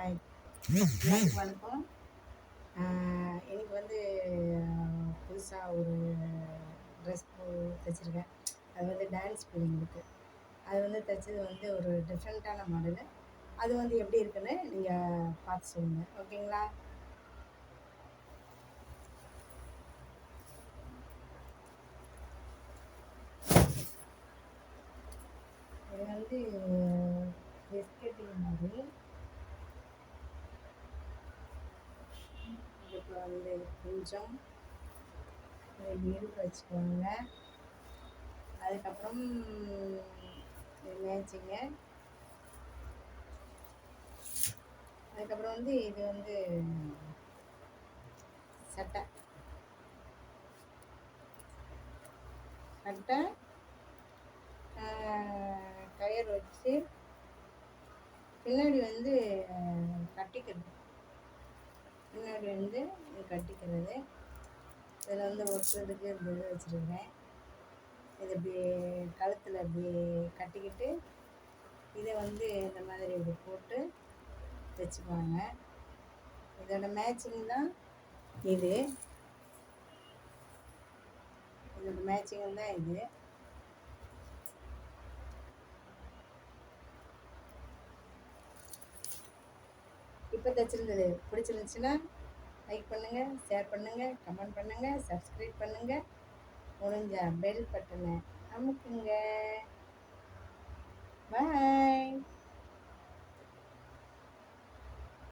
Hi, எல்லாத்துக்கும் வணக்கம். இன்னைக்கு வந்து புதுசாக ஒரு ட்ரெஸ் தைச்சிருக்கேன். அது வந்து டான்ஸ் பிள்ளைங்களுக்கு. அது வந்து தைச்சது வந்து ஒரு டிஃப்ரெண்ட்டான மாடலு. அது வந்து எப்படி இருக்குன்னு நீங்கள் பார்த்து சொல்லுங்கள், ஓகேங்களா? இது வந்து பிஸ்கெட்டிங் மாதிரி. இதுக்கு வந்து கொஞ்சம் இழுத்து வச்சுக்கோங்க. அதுக்கப்புறம் மேட்சிங்க. அதுக்கப்புறம் வந்து இது வந்து சட்டை சட்டை கயிறு வச்சு பின்னாடி வந்து கட்டிக்கிறது. பின்னாடி வந்து இது கட்டிக்கிறது. இதில் வந்து ஒட்டுறதுக்கு இந்த இது வச்சுருக்கேன். இது இப்படி கழுத்தில் இப்படி கட்டிக்கிட்டு இதை வந்து இந்த மாதிரி இப்படி போட்டு தைச்சிக்குவாங்க. இதோட மேட்சிங் தான் இது. இதோட மேட்சிங் தான் இது. இப்போ தைச்சிருந்தது பிடிச்சிருந்துச்சுன்னா லைக் பண்ணுங்கள், ஷேர் பண்ணுங்கள், கமெண்ட் பண்ணுங்கள், சப்ஸ்கிரைப் பண்ணுங்கள். முடிஞ்ச பெல் பட்டனை அமுக்குங்க. பாய்.